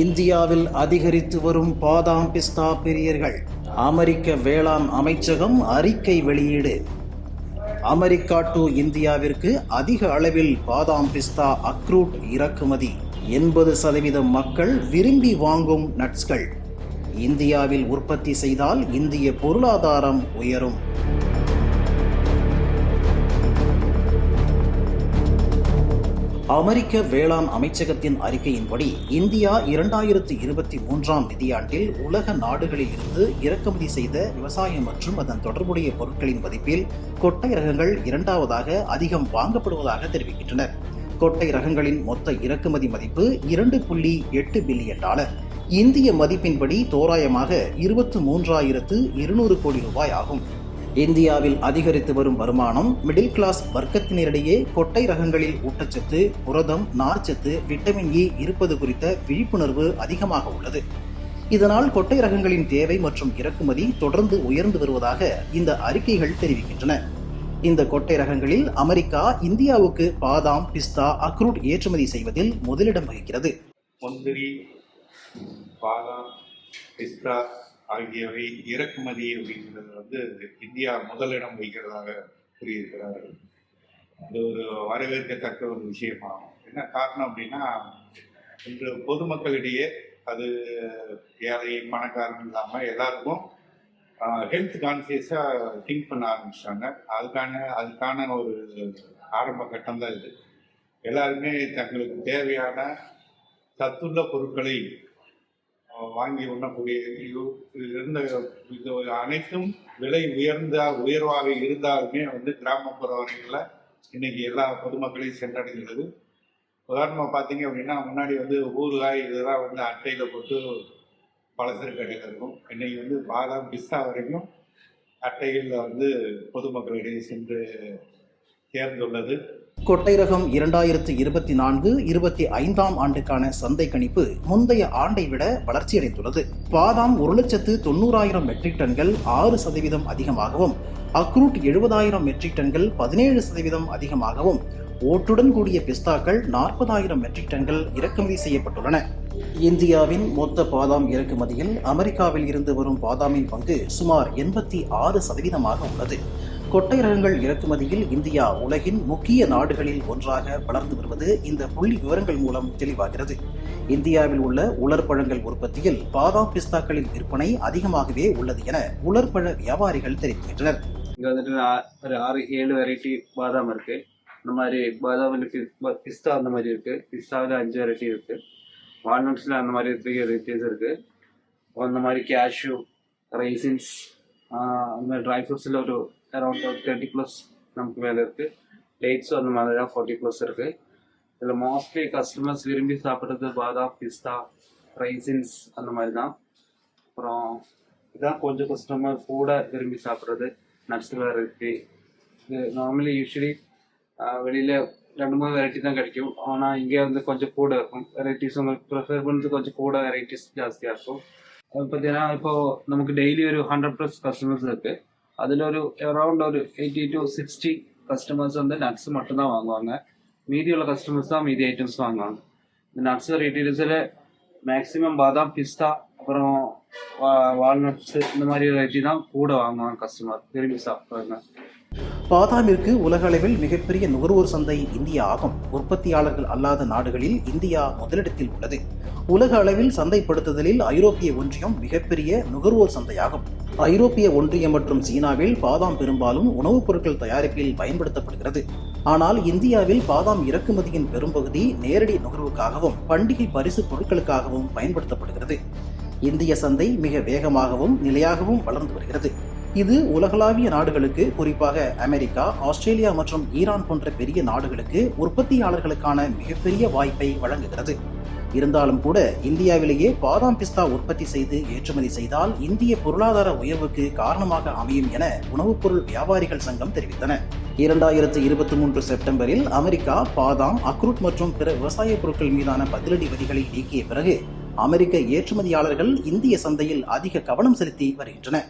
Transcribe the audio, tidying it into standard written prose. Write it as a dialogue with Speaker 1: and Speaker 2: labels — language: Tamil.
Speaker 1: இந்தியாவில் அதிகரித்து வரும் பாதாம் பிஸ்தா பிரியர்கள். அமெரிக்க வேளாண் அமைச்சகம் அறிக்கை வெளியீடு. அமெரிக்கா டு இந்தியாவிற்கு அதிக அளவில் பாதாம் பிஸ்தா அக்ரூட் இறக்குமதி. 80% மக்கள் விரும்பி வாங்கும் நட்ஸ்கள். இந்தியாவில் உற்பத்தி செய்தால் இந்திய பொருளாதாரம் உயரும். அமெரிக்க வேளாண் அமைச்சகத்தின் அறிக்கையின்படி இந்தியா 2023ஆம் நிதியாண்டில் உலக நாடுகளில் இருந்து இறக்குமதி செய்த விவசாயம் மற்றும் அதன் தொடர்புடைய பொருட்களின் மதிப்பில் கொட்டை ரகங்கள் இரண்டாவதாக அதிகம் வாங்கப்படுவதாக தெரிவிக்கின்றனர். கொட்டை ரகங்களின் மொத்த இறக்குமதி மதிப்பு $2.8 பில்லியன். இந்திய மதிப்பின்படி தோராயமாக 23,200 கோடி ரூபாய் ஆகும். இந்தியாவில் அதிகரித்து வரும் வருமானம் மிடில் கிளாஸ் வர்க்கத்தினரிடையே கொட்டை ரகங்களில் ஊட்டச்சத்து, புரதம், நார்ச்சத்து, விட்டமின் இ இருப்பது குறித்த விழிப்புணர்வு அதிகமாக உள்ளது. இதனால் கொட்டை ரகங்களின் தேவை மற்றும் இறக்குமதி தொடர்ந்து உயர்ந்து வருவதாக இந்த அறிக்கைகள் தெரிவிக்கின்றன. இந்த கொட்டை ரகங்களில் அமெரிக்கா இந்தியாவுக்கு பாதாம், பிஸ்தா, அக்ரூட் ஏற்றுமதி செய்வதில் முதலிடம் வகிக்கிறது.
Speaker 2: முந்திரி, பாதாம், பிஸ்தா ஆகியவை இறக்குமதி அப்படிங்கிறது இந்தியா முதலிடம் வைக்கிறதாக கூறியிருக்கிறார்கள். அது ஒரு வரவேற்கத்தக்க ஒரு விஷயமாகும். என்ன காரணம் அப்படின்னா, இன்று பொதுமக்களிடையே அது ஏழை பணக்காரன் இல்லாமல் எல்லாருக்கும் ஹெல்த் கான்சியஸாக திங்க் பண்ண ஆரம்பிச்சிட்டாங்க. அதுக்கான ஒரு ஆரம்ப கட்டம் தான் இது. எல்லாருமே தங்களுக்கு தேவையான சத்துள்ள பொருட்களை வாங்கி உண்ணக்கூடிய இருந்த இது அனைத்தும் விலை உயர்வாக இருந்தாலுமே கிராமப்புற வரைகளில் இன்னைக்கு எல்லா பொதுமக்களையும் சென்றடைகிறது. உதாரணமாக பார்த்தீங்க அப்படின்னா, முன்னாடி ஊறுகாய் இதெல்லாம் அட்டையில் போட்டு பலசர கடையில் இருக்கும். இன்னைக்கு பாதாம், பிஸ்தா வரைக்கும் அட்டைகளில் பொதுமக்களிடையே சென்று சேர்ந்துள்ளது.
Speaker 1: கொட்டை ரகம் 2024-25ஆம் ஆண்டுக்கான சந்தை கணிப்பு முந்தைய ஆண்டை விட வளர்ச்சியடைந்துள்ளது. பாதாம் 1,90,000 மெட்ரிக் டன்கள் 6% அதிகமாகவும், அக்ரூட் 70,000 மெட்ரிக் டன்கள் 17% அதிகமாகவும், ஓட்டுடன் கூடிய பிஸ்தாக்கள் 40,000 மெட்ரிக் டன்கள் இறக்குமதி செய்யப்பட்டுள்ளன. இந்தியாவின் மொத்த பாதாம் இறக்குமதியில் அமெரிக்காவில் இருந்து வரும் பாதாமின் பங்கு சுமார் 86% உள்ளது. கொட்டை ரகங்கள் இறக்குமதியில் இந்தியா உலகின் முக்கிய நாடுகளில் ஒன்றாக வளர்ந்து வருவது இந்த புள்ளி விவரங்கள் மூலம் தெளிவாகிறது. இந்தியாவில் உள்ள உலர்பழங்கள் உற்பத்தியில் பாதாம், பிஸ்தாக்களின் விற்பனை அதிகமாகவே உள்ளது என உலர்பழ வியாபாரிகள் தெரிவிக்கின்றனர்.
Speaker 3: இங்க ஒரு 6-7 வெரைட்டி பாதாம் இருக்கு. இந்த மாதிரி பாதாமில் பிஸ்தா அந்த மாதிரி இருக்கு. பிஸ்தாவில் 5 வெரைட்டி இருக்கு. வால்நட்ஸ்ல அந்த மாதிரி 3 வெரைட்டிஸ் இருக்கு. அந்த மாதிரி கேஷ்யூ, ரைசின்ஸ், அந்த மாதிரி ட்ரை ஃப்ரூட்ஸில் ஒரு அரௌண்ட் 30+ நமக்கு மேலே இருக்குது. டேட்ஸும் அந்த மாதிரி தான் 40+ இருக்குது. இதில் மோஸ்ட்லி கஸ்டமர்ஸ் விரும்பி சாப்பிட்றது பாதாம், பிஸ்தா, ரைசின்ஸ் அந்த மாதிரி தான். அப்புறம் இதான் கொஞ்சம் கஸ்டமர் கூட விரும்பி சாப்பிட்றது நட்ஸில் இருக்குது. இது நார்மலி யூஸ்வலி வெளியில் 2-3 வெரைட்டி தான் கிடைக்கும். ஆனால் இங்கே கொஞ்சம் கூட இருக்கும் வெரைட்டிஸ். உங்களுக்கு ப்ரிஃபர் பண்ணுறது கொஞ்சம் கூட வெரைட்டிஸ் ஜாஸ்தியாக இருக்கும். அது பார்த்தீங்கன்னா இப்போது நமக்கு டெய்லி ஒரு 100+ கஸ்டமர்ஸ் இருக்குது. அதில் ஒரு அரௌண்ட் ஒரு 80 to 60 கஸ்டமர்ஸ் நட்ஸ் மட்டும்தான் வாங்குவாங்க. மீதி உள்ள கஸ்டமர்ஸ் தான் மீதி ஐட்டம்ஸ் வாங்குவாங்க. இந்த நட்ஸ் வெரைட்டிஸில் மேக்ஸிமம் பாதாம், பிஸ்தா, அப்புறம் வால்நட்ஸு இந்த மாதிரி வெரைட்டி தான் கூட வாங்குவாங்க கஸ்டமர் விரும்பி சாப்பிடுவாங்க.
Speaker 1: பாதாமிற்கு உலக அளவில் மிகப்பெரிய நுகர்வோர் சந்தை இந்தியா ஆகும். உற்பத்தியாளர்கள் அல்லாத நாடுகளில் இந்தியா முதலிடத்தில் உள்ளது. உலக அளவில் சந்தைப்படுத்துதலில் ஐரோப்பிய ஒன்றியம் மிகப்பெரிய நுகர்வோர் சந்தையாகும். ஐரோப்பிய ஒன்றியம் மற்றும் சீனாவில் பாதாம் பெரும்பாலும் உணவுப் பொருட்கள் தயாரிப்பில் பயன்படுத்தப்படுகிறது. ஆனால் இந்தியாவில் பாதாம் இறக்குமதியின் பெரும்பகுதி நேரடி நுகர்வுக்காகவும் பண்டிகை பரிசு பொருட்களுக்காகவும் பயன்படுத்தப்படுகிறது. இந்திய சந்தை மிக வேகமாகவும் நிலையாகவும் வளர்ந்து வருகிறது. இது உலகளாவிய நாடுகளுக்கு, குறிப்பாக அமெரிக்கா, ஆஸ்திரேலியா மற்றும் ஈரான் போன்ற பெரிய நாடுகளுக்கு உற்பத்தியாளர்களுக்கான மிகப்பெரிய வாய்ப்பை வழங்குகிறது. இருந்தாலும் கூட இந்தியாவிலேயே பாதாம், பிஸ்தா உற்பத்தி செய்து ஏற்றுமதி செய்தால் இந்திய பொருளாதார உயர்வுக்கு காரணமாக அமையும் என உணவுப் பொருள் வியாபாரிகள் சங்கம் தெரிவித்தன. 2023 செப்டம்பரில் அமெரிக்கா பாதாம், அக்ரூட் மற்றும் பிற விவசாய பொருட்கள் மீதான பதிலடி விதிகளை நீக்கிய பிறகு அமெரிக்க ஏற்றுமதியாளர்கள் இந்திய சந்தையில் அதிக கவனம் செலுத்தி வருகின்றனர்.